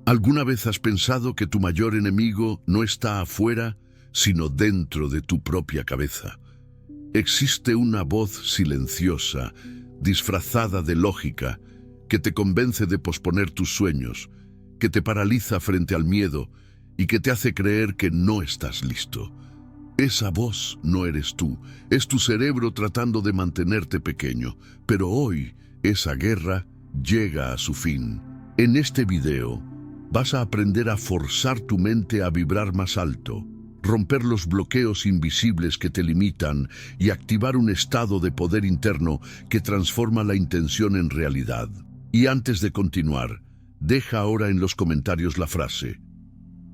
¿Alguna vez has pensado que tu mayor enemigo no está afuera, sino dentro de tu propia cabeza? Existe una voz silenciosa, disfrazada de lógica, que te convence de posponer tus sueños, que te paraliza frente al miedo y que te hace creer que no estás listo. Esa voz no eres tú, es tu cerebro tratando de mantenerte pequeño, pero hoy esa guerra llega a su fin. En este video vas a aprender a forzar tu mente a vibrar más alto, romper los bloqueos invisibles que te limitan y activar un estado de poder interno que transforma la intención en realidad. Y antes de continuar, deja ahora en los comentarios la frase: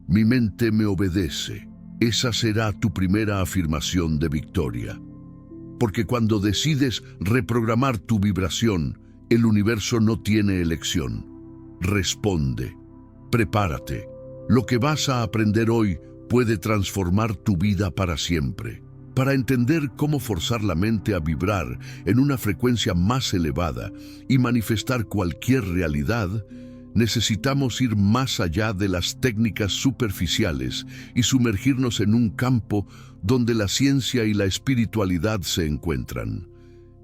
mi mente me obedece. Esa será tu primera afirmación de victoria. Porque cuando decides reprogramar tu vibración, el universo no tiene elección. Responde. Prepárate. Lo que vas a aprender hoy puede transformar tu vida para siempre. Para entender cómo forzar la mente a vibrar en una frecuencia más elevada y manifestar cualquier realidad, necesitamos ir más allá de las técnicas superficiales y sumergirnos en un campo donde la ciencia y la espiritualidad se encuentran.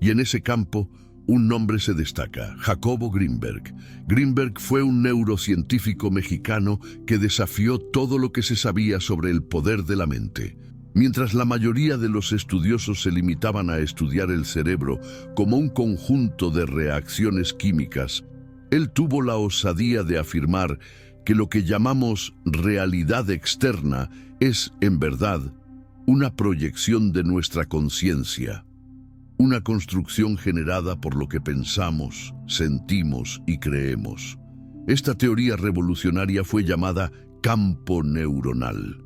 Y en ese campo, un nombre se destaca: Jacobo Greenberg. Greenberg fue un neurocientífico mexicano que desafió todo lo que se sabía sobre el poder de la mente. Mientras la mayoría de los estudiosos se limitaban a estudiar el cerebro como un conjunto de reacciones químicas, él tuvo la osadía de afirmar que lo que llamamos realidad externa es, en verdad, una proyección de nuestra conciencia. Una construcción generada por lo que pensamos, sentimos y creemos. Esta teoría revolucionaria fue llamada campo neuronal,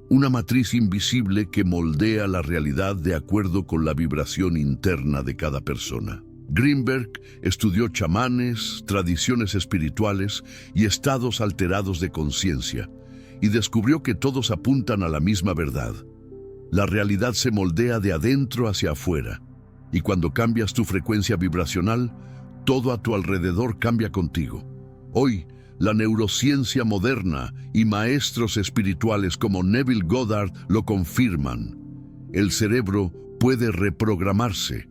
una matriz invisible que moldea la realidad de acuerdo con la vibración interna de cada persona. Greenberg estudió chamanes, tradiciones espirituales y estados alterados de conciencia, y descubrió que todos apuntan a la misma verdad. La realidad se moldea de adentro hacia afuera. Y cuando cambias tu frecuencia vibracional, todo a tu alrededor cambia contigo. Hoy, la neurociencia moderna y maestros espirituales como Neville Goddard lo confirman. El cerebro puede reprogramarse,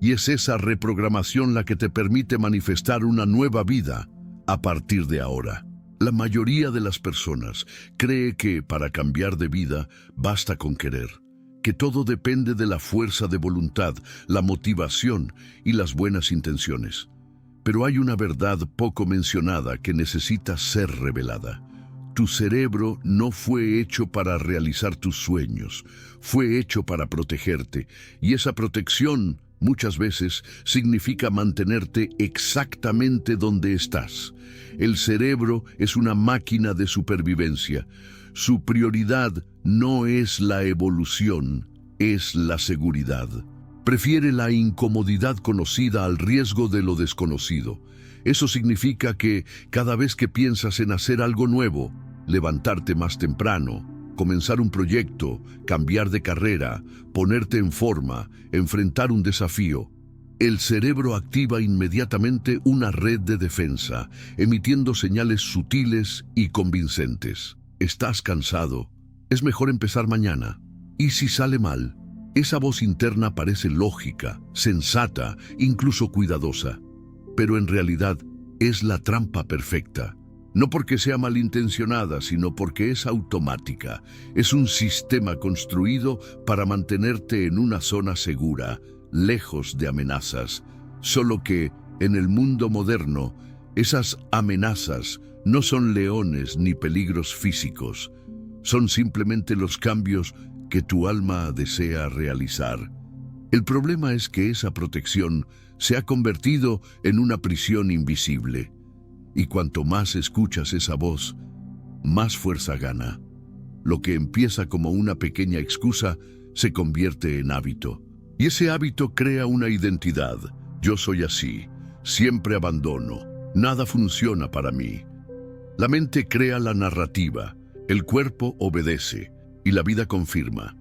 y es esa reprogramación la que te permite manifestar una nueva vida a partir de ahora. La mayoría de las personas cree que para cambiar de vida basta con querer, que todo depende de la fuerza de voluntad, la motivación y las buenas intenciones. Pero hay una verdad poco mencionada que necesita ser revelada. Tu cerebro no fue hecho para realizar tus sueños, fue hecho para protegerte, y esa protección muchas veces significa mantenerte exactamente donde estás. El cerebro es una máquina de supervivencia. Su prioridad no es la evolución, es la seguridad. Prefiere la incomodidad conocida al riesgo de lo desconocido. Eso significa que cada vez que piensas en hacer algo nuevo, levantarte más temprano, comenzar un proyecto, cambiar de carrera, ponerte en forma, enfrentar un desafío, el cerebro activa inmediatamente una red de defensa, emitiendo señales sutiles y convincentes. Estás cansado. Es mejor empezar mañana. ¿Y si sale mal? Esa voz interna parece lógica, sensata, incluso cuidadosa. Pero en realidad es la trampa perfecta. No porque sea malintencionada, sino porque es automática. Es un sistema construido para mantenerte en una zona segura, lejos de amenazas. Solo que, en el mundo moderno, esas amenazas no son leones ni peligros físicos. Son simplemente los cambios que tu alma desea realizar. El problema es que esa protección se ha convertido en una prisión invisible. Y cuanto más escuchas esa voz, más fuerza gana. Lo que empieza como una pequeña excusa se convierte en hábito. Y ese hábito crea una identidad. Yo soy así, siempre abandono, nada funciona para mí. La mente crea la narrativa, el cuerpo obedece y la vida confirma.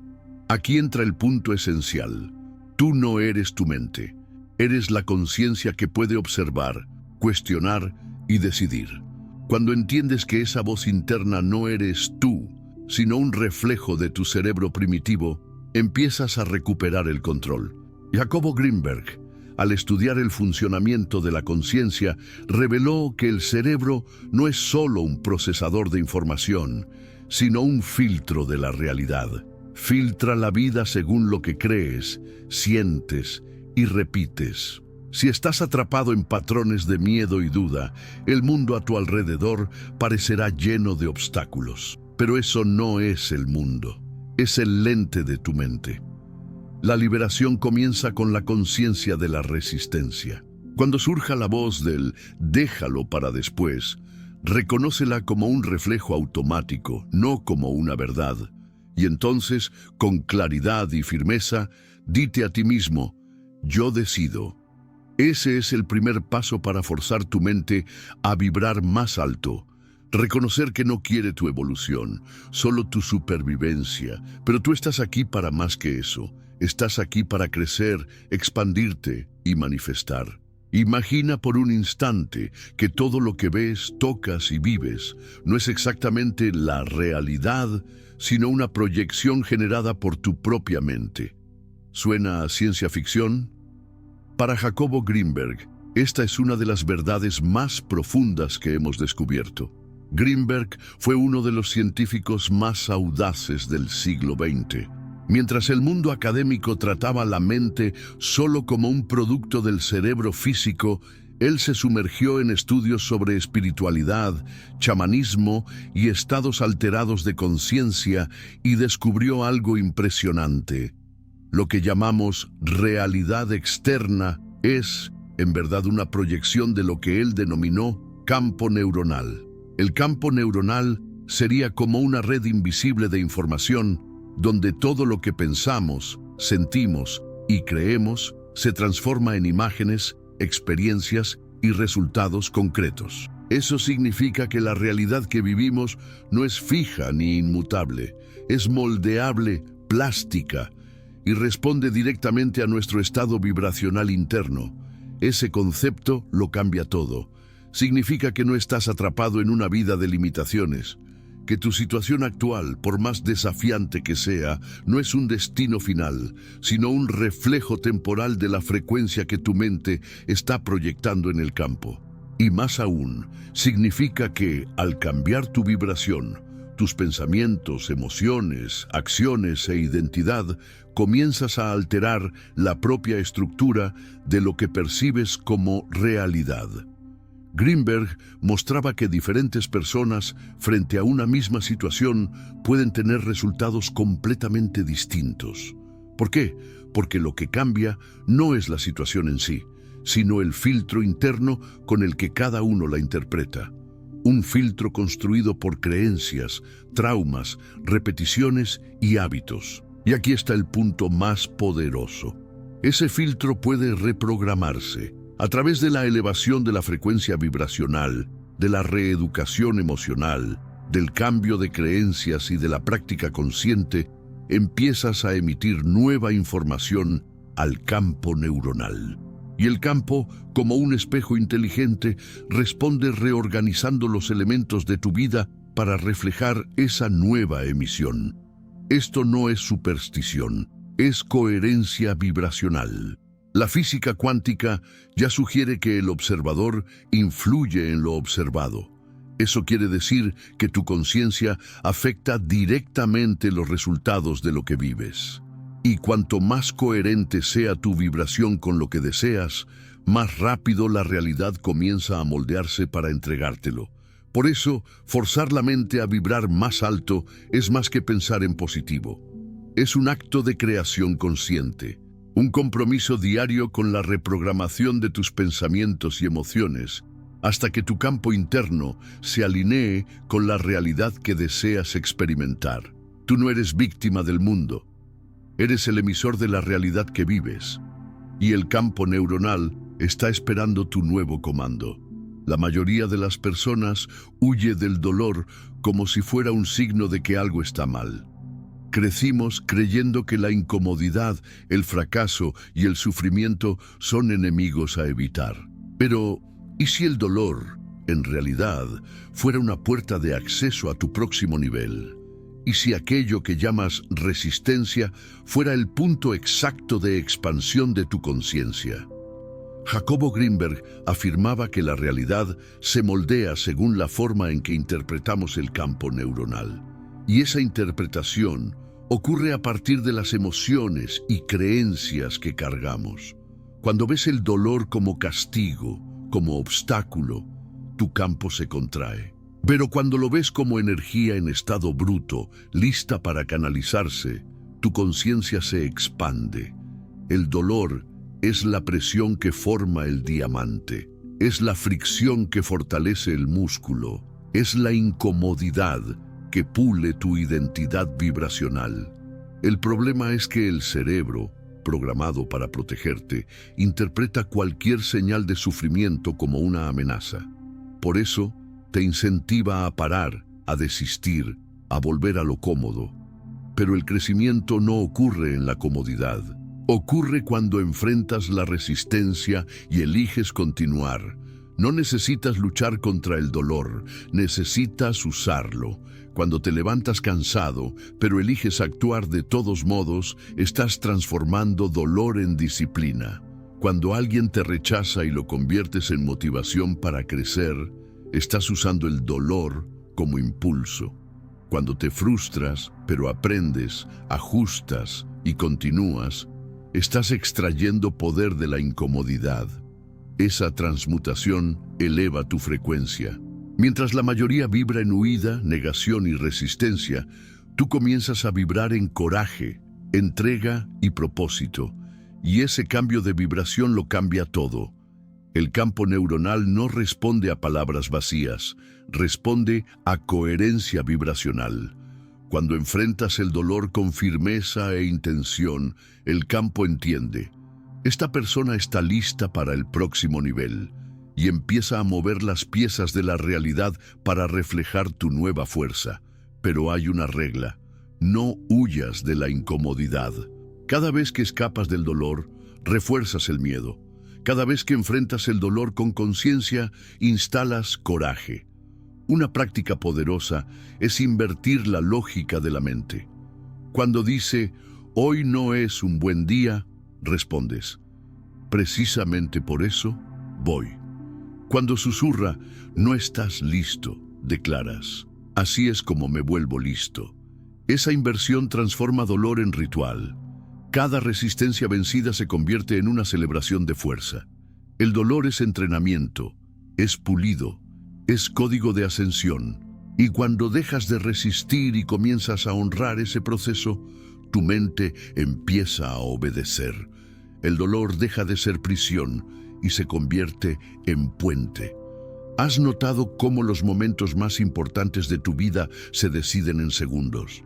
Aquí entra el punto esencial. Tú no eres tu mente, eres la conciencia que puede observar, cuestionar y decidir. Cuando entiendes que esa voz interna no eres tú, sino un reflejo de tu cerebro primitivo, empiezas a recuperar el control. Jacobo Greenberg, al estudiar el funcionamiento de la conciencia, reveló que el cerebro no es solo un procesador de información, sino un filtro de la realidad. Filtra la vida según lo que crees, sientes y repites. Si estás atrapado en patrones de miedo y duda, el mundo a tu alrededor parecerá lleno de obstáculos. Pero eso no es el mundo, es el lente de tu mente. La liberación comienza con la conciencia de la resistencia. Cuando surja la voz del "déjalo para después", reconócela como un reflejo automático, no como una verdad. Y entonces, con claridad y firmeza, dite a ti mismo: yo decido. Ese es el primer paso para forzar tu mente a vibrar más alto. Reconocer que no quiere tu evolución, solo tu supervivencia. Pero tú estás aquí para más que eso. Estás aquí para crecer, expandirte y manifestar. Imagina por un instante que todo lo que ves, tocas y vives no es exactamente la realidad, sino una proyección generada por tu propia mente. ¿Suena a ciencia ficción? Para Jacobo Greenberg, esta es una de las verdades más profundas que hemos descubierto. Greenberg fue uno de los científicos más audaces del siglo XX. Mientras el mundo académico trataba la mente solo como un producto del cerebro físico, él se sumergió en estudios sobre espiritualidad, chamanismo y estados alterados de conciencia y descubrió algo impresionante. Lo que llamamos realidad externa es, en verdad, una proyección de lo que él denominó campo neuronal. El campo neuronal sería como una red invisible de información donde todo lo que pensamos, sentimos y creemos se transforma en imágenes, experiencias y resultados concretos. Eso significa que la realidad que vivimos no es fija ni inmutable, es moldeable, plástica y responde directamente a nuestro estado vibracional interno. Ese concepto lo cambia todo. Significa que no estás atrapado en una vida de limitaciones, que tu situación actual, por más desafiante que sea, no es un destino final, sino un reflejo temporal de la frecuencia que tu mente está proyectando en el campo. Y más aún, significa que, al cambiar tu vibración, tus pensamientos, emociones, acciones e identidad, comienzas a alterar la propia estructura de lo que percibes como realidad. Greenberg mostraba que diferentes personas, frente a una misma situación, pueden tener resultados completamente distintos. ¿Por qué? Porque lo que cambia no es la situación en sí, sino el filtro interno con el que cada uno la interpreta. Un filtro construido por creencias, traumas, repeticiones y hábitos. Y aquí está el punto más poderoso. Ese filtro puede reprogramarse a través de la elevación de la frecuencia vibracional, de la reeducación emocional, del cambio de creencias y de la práctica consciente. Empiezas a emitir nueva información al campo neuronal. Y el campo, como un espejo inteligente, responde reorganizando los elementos de tu vida para reflejar esa nueva emisión. Esto no es superstición, es coherencia vibracional. La física cuántica ya sugiere que el observador influye en lo observado. Eso quiere decir que tu conciencia afecta directamente los resultados de lo que vives. Y cuanto más coherente sea tu vibración con lo que deseas, más rápido la realidad comienza a moldearse para entregártelo. Por eso, forzar la mente a vibrar más alto es más que pensar en positivo. Es un acto de creación consciente. Un compromiso diario con la reprogramación de tus pensamientos y emociones, hasta que tu campo interno se alinee con la realidad que deseas experimentar. Tú no eres víctima del mundo, eres el emisor de la realidad que vives, y el campo neuronal está esperando tu nuevo comando. La mayoría de las personas huye del dolor como si fuera un signo de que algo está mal. Crecimos creyendo que la incomodidad, el fracaso y el sufrimiento son enemigos a evitar. Pero, ¿y si el dolor, en realidad, fuera una puerta de acceso a tu próximo nivel. Y si aquello que llamas resistencia fuera el punto exacto de expansión de tu conciencia. Jacobo Greenberg afirmaba que la realidad se moldea según la forma en que interpretamos el campo neuronal. Y esa interpretación ocurre a partir de las emociones y creencias que cargamos. Cuando ves el dolor como castigo, como obstáculo, tu campo se contrae. Pero cuando lo ves como energía en estado bruto, lista para canalizarse, tu conciencia se expande. El dolor es la presión que forma el diamante, es la fricción que fortalece el músculo, es la incomodidad que pule tu identidad vibracional. El problema es que el cerebro, programado para protegerte, interpreta cualquier señal de sufrimiento como una amenaza. Por eso, te incentiva a parar, a desistir, a volver a lo cómodo. Pero el crecimiento no ocurre en la comodidad. Ocurre cuando enfrentas la resistencia y eliges continuar. No necesitas luchar contra el dolor, necesitas usarlo. Cuando te levantas cansado, pero eliges actuar de todos modos, estás transformando dolor en disciplina. Cuando alguien te rechaza y lo conviertes en motivación para crecer, estás usando el dolor como impulso. Cuando te frustras, pero aprendes, ajustas y continúas, estás extrayendo poder de la incomodidad. Esa transmutación eleva tu frecuencia. Mientras la mayoría vibra en huida, negación y resistencia, tú comienzas a vibrar en coraje, entrega y propósito. Y ese cambio de vibración lo cambia todo. El campo neuronal no responde a palabras vacías, responde a coherencia vibracional. Cuando enfrentas el dolor con firmeza e intención, el campo entiende. Esta persona está lista para el próximo nivel y empieza a mover las piezas de la realidad para reflejar tu nueva fuerza. Pero hay una regla: no huyas de la incomodidad. Cada vez que escapas del dolor, refuerzas el miedo. Cada vez que enfrentas el dolor con conciencia, instalas coraje. Una práctica poderosa es invertir la lógica de la mente. Cuando dice, hoy no es un buen día, respondes, precisamente por eso voy. Cuando susurra, no estás listo, declaras, así es como me vuelvo listo. Esa inversión transforma dolor en ritual. Cada resistencia vencida se convierte en una celebración de fuerza. El dolor es entrenamiento, es pulido, es código de ascensión. Y cuando dejas de resistir y comienzas a honrar ese proceso, tu mente empieza a obedecer. El dolor deja de ser prisión y se convierte en puente. ¿Has notado cómo los momentos más importantes de tu vida se deciden en segundos?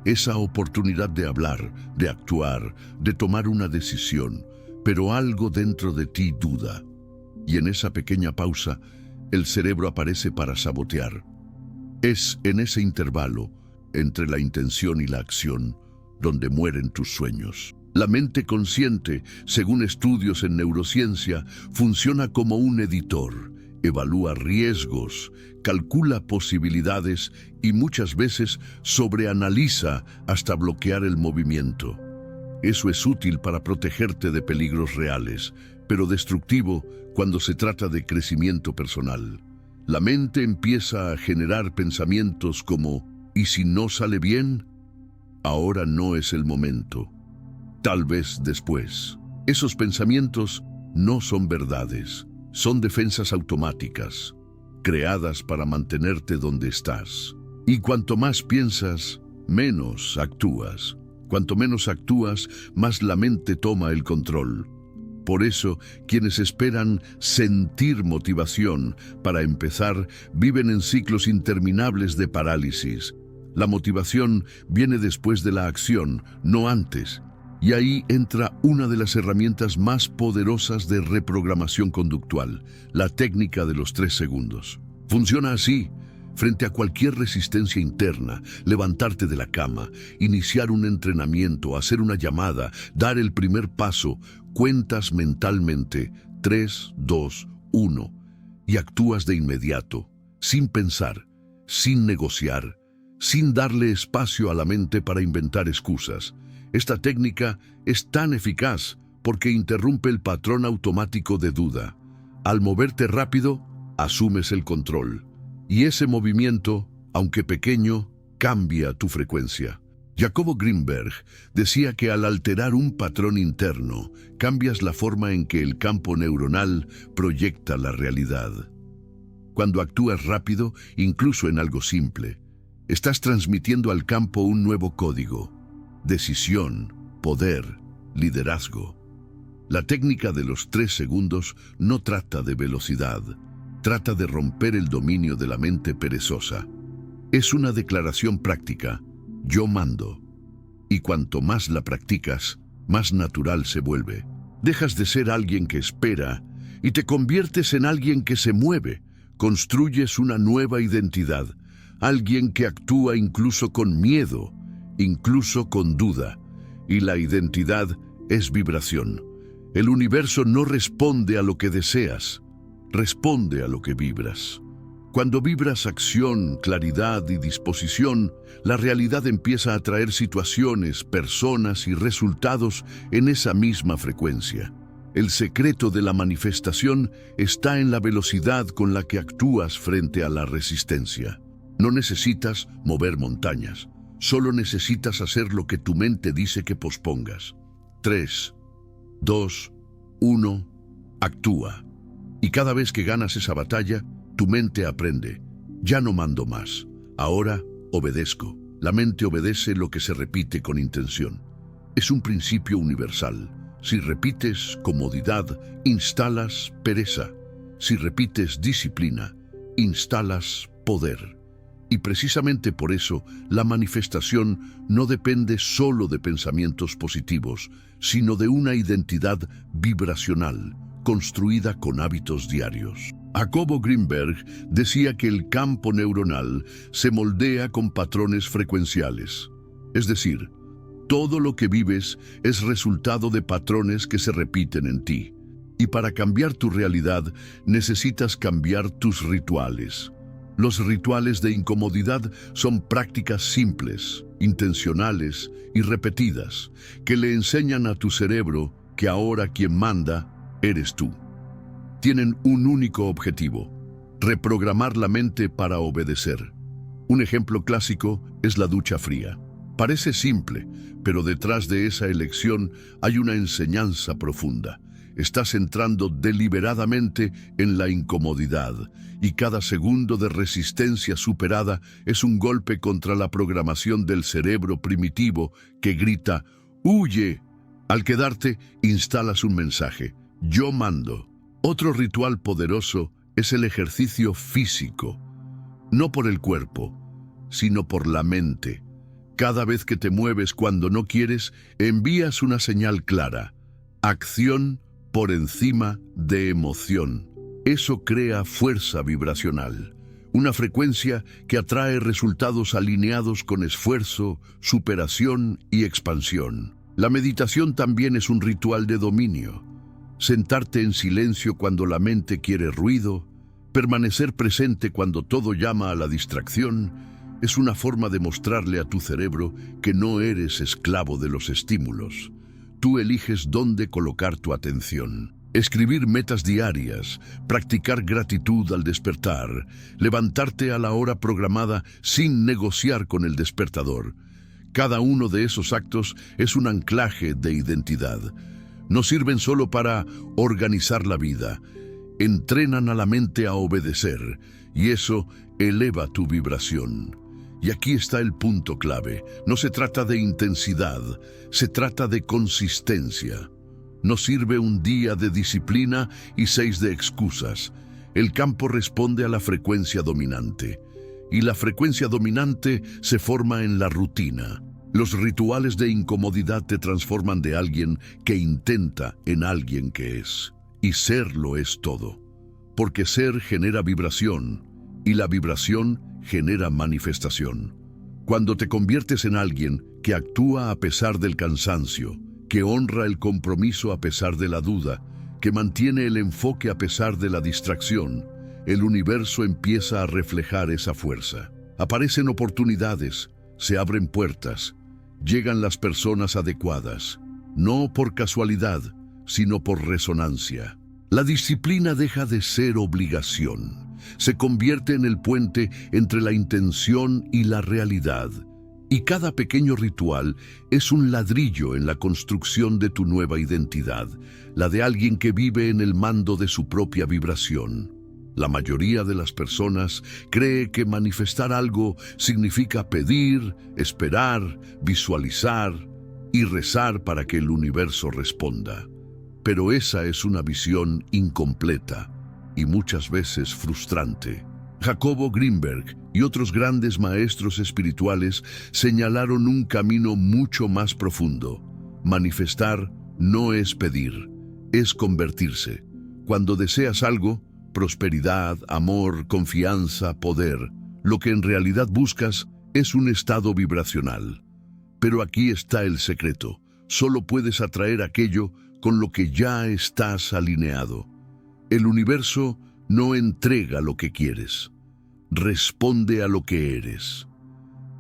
Esa oportunidad de hablar, de actuar, de tomar una decisión, pero algo dentro de ti duda. Y en esa pequeña pausa, el cerebro aparece para sabotear. Es en ese intervalo, entre la intención y la acción, donde mueren tus sueños. La mente consciente, según estudios en neurociencia, funciona como un editor. Evalúa riesgos, calcula posibilidades y muchas veces sobreanaliza hasta bloquear el movimiento. Eso es útil para protegerte de peligros reales, pero destructivo cuando se trata de crecimiento personal. La mente empieza a generar pensamientos como, ¿y si no sale bien? Ahora no es el momento. Tal vez después. Esos pensamientos no son verdades. Son defensas automáticas, creadas para mantenerte donde estás. Y cuanto más piensas, menos actúas. Cuanto menos actúas, más la mente toma el control. Por eso, quienes esperan sentir motivación para empezar, viven en ciclos interminables de parálisis. La motivación viene después de la acción, no antes. Y ahí entra una de las herramientas más poderosas de reprogramación conductual, la técnica de los 3 segundos. Funciona así: frente a cualquier resistencia interna, levantarte de la cama, iniciar un entrenamiento, hacer una llamada, dar el primer paso, cuentas mentalmente 3, 2, 1. y actúas de inmediato, sin pensar, sin negociar, sin darle espacio a la mente para inventar excusas. Esta técnica es tan eficaz porque interrumpe el patrón automático de duda. Al moverte rápido, asumes el control. Y ese movimiento, aunque pequeño, cambia tu frecuencia. Jacobo Greenberg decía que al alterar un patrón interno, cambias la forma en que el campo neuronal proyecta la realidad. Cuando actúas rápido, incluso en algo simple, estás transmitiendo al campo un nuevo código: decisión, poder, liderazgo. La técnica de los 3 segundos no trata de velocidad, trata de romper el dominio de la mente perezosa. Es una declaración práctica: yo mando. Y cuanto más la practicas, más natural se vuelve. Dejas de ser alguien que espera y te conviertes en alguien que se mueve. Construyes una nueva identidad, alguien que actúa incluso con miedo, incluso con duda. Y la identidad es vibración. El universo no responde a lo que deseas, responde a lo que vibras. Cuando vibras acción, claridad y disposición, la realidad empieza a traer situaciones, personas y resultados en esa misma frecuencia. El secreto de la manifestación está en la velocidad con la que actúas frente a la resistencia. No necesitas mover montañas, solo necesitas hacer lo que tu mente dice que pospongas. 3, 2, 1, actúa. Y cada vez que ganas esa batalla, tu mente aprende: ya no mando más, ahora obedezco. La mente obedece lo que se repite con intención. Es un principio universal. Si repites comodidad, instalas pereza. Si repites disciplina, instalas poder. Y precisamente por eso, la manifestación no depende solo de pensamientos positivos, sino de una identidad vibracional, construida con hábitos diarios. Jacobo Greenberg decía que el campo neuronal se moldea con patrones frecuenciales. Es decir, todo lo que vives es resultado de patrones que se repiten en ti. Y para cambiar tu realidad, necesitas cambiar tus rituales. Los rituales de incomodidad son prácticas simples, intencionales y repetidas, que le enseñan a tu cerebro que ahora quien manda eres tú. Tienen un único objetivo: reprogramar la mente para obedecer. Un ejemplo clásico es la ducha fría. Parece simple, pero detrás de esa elección hay una enseñanza profunda. Estás entrando deliberadamente en la incomodidad, y cada segundo de resistencia superada es un golpe contra la programación del cerebro primitivo que grita: ¡huye! Al quedarte, instalas un mensaje: yo mando. Otro ritual poderoso es el ejercicio físico, no por el cuerpo, sino por la mente. Cada vez que te mueves cuando no quieres, envías una señal clara: acción por encima de emoción. Eso crea fuerza vibracional, una frecuencia que atrae resultados alineados con esfuerzo, superación y expansión. La meditación también es un ritual de dominio. Sentarte en silencio cuando la mente quiere ruido, permanecer presente cuando todo llama a la distracción, es una forma de mostrarle a tu cerebro que no eres esclavo de los estímulos. Tú eliges dónde colocar tu atención. Escribir metas diarias, practicar gratitud al despertar, levantarte a la hora programada sin negociar con el despertador. Cada uno de esos actos es un anclaje de identidad. No sirven solo para organizar la vida, entrenan a la mente a obedecer, y eso eleva tu vibración. Y aquí está el punto clave: no se trata de intensidad, se trata de consistencia. No sirve un día de disciplina y 6 de excusas. El campo responde a la frecuencia dominante, y la frecuencia dominante se forma en la rutina. Los rituales de incomodidad te transforman de alguien que intenta en alguien que es. Y ser lo es todo. Porque ser genera vibración, y la vibración genera manifestación. Cuando te conviertes en alguien que actúa a pesar del cansancio, que honra el compromiso a pesar de la duda, que mantiene el enfoque a pesar de la distracción, el universo empieza a reflejar esa fuerza. Aparecen oportunidades, se abren puertas, llegan las personas adecuadas, no por casualidad, sino por resonancia. La disciplina deja de ser obligación, se convierte en el puente entre la intención y la realidad. Y cada pequeño ritual es un ladrillo en la construcción de tu nueva identidad, la de alguien que vive en el mando de su propia vibración. La mayoría de las personas cree que manifestar algo significa pedir, esperar, visualizar y rezar para que el universo responda. Pero esa es una visión incompleta y muchas veces frustrante. Jacobo Greenberg y otros grandes maestros espirituales señalaron un camino mucho más profundo. Manifestar no es pedir, es convertirse. Cuando deseas algo, prosperidad, amor, confianza, poder, lo que en realidad buscas es un estado vibracional. Pero aquí está el secreto. Solo puedes atraer aquello con lo que ya estás alineado. El universo no entrega lo que quieres, responde a lo que eres.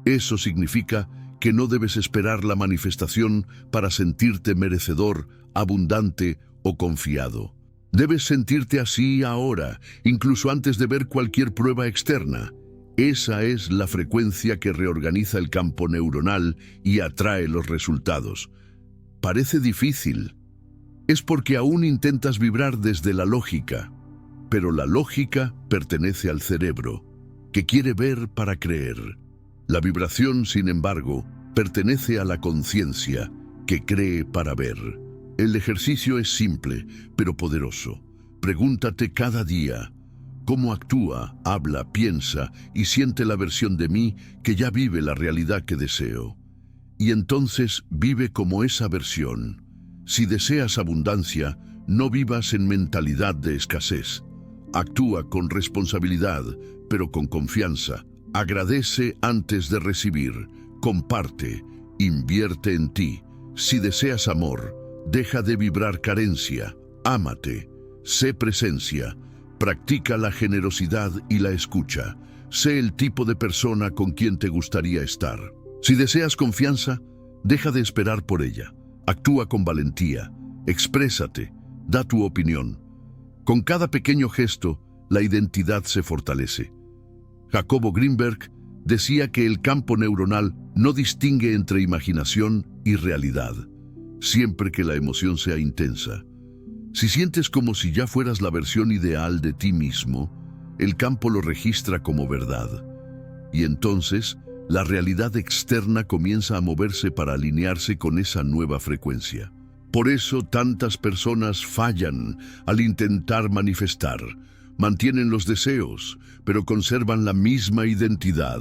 Eso significa que no debes esperar la manifestación para sentirte merecedor, abundante o confiado. Debes sentirte así ahora, incluso antes de ver cualquier prueba externa. Esa es la frecuencia que reorganiza el campo neuronal y atrae los resultados. Parece difícil. Es porque aún intentas vibrar desde la lógica, pero la lógica pertenece al cerebro, que quiere ver para creer. La vibración, sin embargo, pertenece a la conciencia, que cree para ver. El ejercicio es simple, pero poderoso. Pregúntate cada día, ¿cómo actúa, habla, piensa y siente la versión de mí que ya vive la realidad que deseo? Y entonces vive como esa versión. Si deseas abundancia, no vivas en mentalidad de escasez. Actúa con responsabilidad, pero con confianza. Agradece antes de recibir. Comparte. Invierte en ti. Si deseas amor, deja de vibrar carencia. Ámate. Sé presencia. Practica la generosidad y la escucha. Sé el tipo de persona con quien te gustaría estar. Si deseas confianza, deja de esperar por ella. Actúa con valentía, exprésate, da tu opinión. Con cada pequeño gesto, la identidad se fortalece. Jacobo Greenberg decía que el campo neuronal no distingue entre imaginación y realidad, siempre que la emoción sea intensa. Si sientes como si ya fueras la versión ideal de ti mismo, el campo lo registra como verdad. Y entonces, la realidad externa comienza a moverse para alinearse con esa nueva frecuencia. Por eso tantas personas fallan al intentar manifestar. Mantienen los deseos, pero conservan la misma identidad.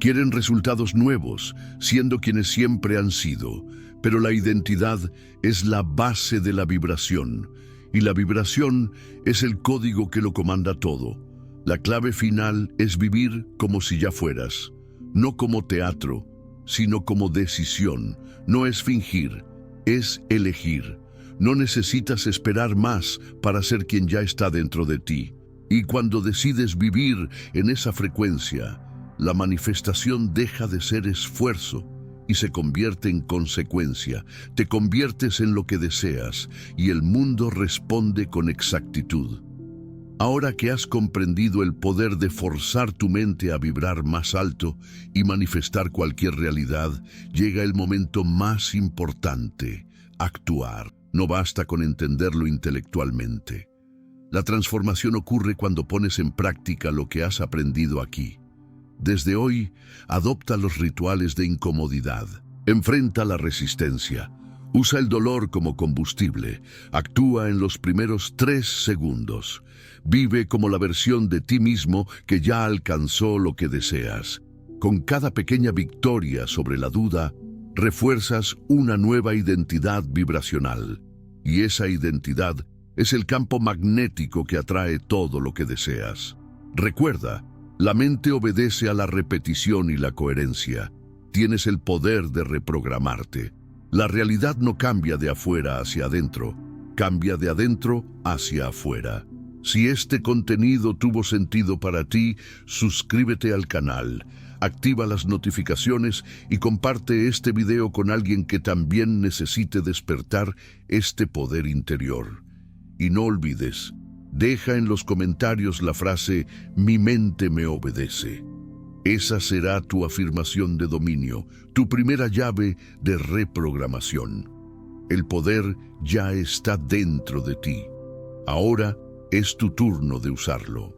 Quieren resultados nuevos, siendo quienes siempre han sido. Pero la identidad es la base de la vibración, y la vibración es el código que lo comanda todo. La clave final es vivir como si ya fueras. No como teatro, sino como decisión. No es fingir, es elegir. No necesitas esperar más para ser quien ya está dentro de ti. Y cuando decides vivir en esa frecuencia, la manifestación deja de ser esfuerzo y se convierte en consecuencia. Te conviertes en lo que deseas y el mundo responde con exactitud. Ahora que has comprendido el poder de forzar tu mente a vibrar más alto y manifestar cualquier realidad, llega el momento más importante: actuar. No basta con entenderlo intelectualmente. La transformación ocurre cuando pones en práctica lo que has aprendido aquí. Desde hoy, adopta los rituales de incomodidad. Enfrenta la resistencia. Usa el dolor como combustible. Actúa en los primeros 3 segundos. Vive como la versión de ti mismo que ya alcanzó lo que deseas. Con cada pequeña victoria sobre la duda, refuerzas una nueva identidad vibracional. Y esa identidad es el campo magnético que atrae todo lo que deseas. Recuerda, la mente obedece a la repetición y la coherencia. Tienes el poder de reprogramarte. La realidad no cambia de afuera hacia adentro, cambia de adentro hacia afuera. Si este contenido tuvo sentido para ti, suscríbete al canal, activa las notificaciones y comparte este video con alguien que también necesite despertar este poder interior. Y no olvides, deja en los comentarios la frase "Mi mente me obedece". Esa será tu afirmación de dominio, tu primera llave de reprogramación. El poder ya está dentro de ti. Ahora es tu turno de usarlo.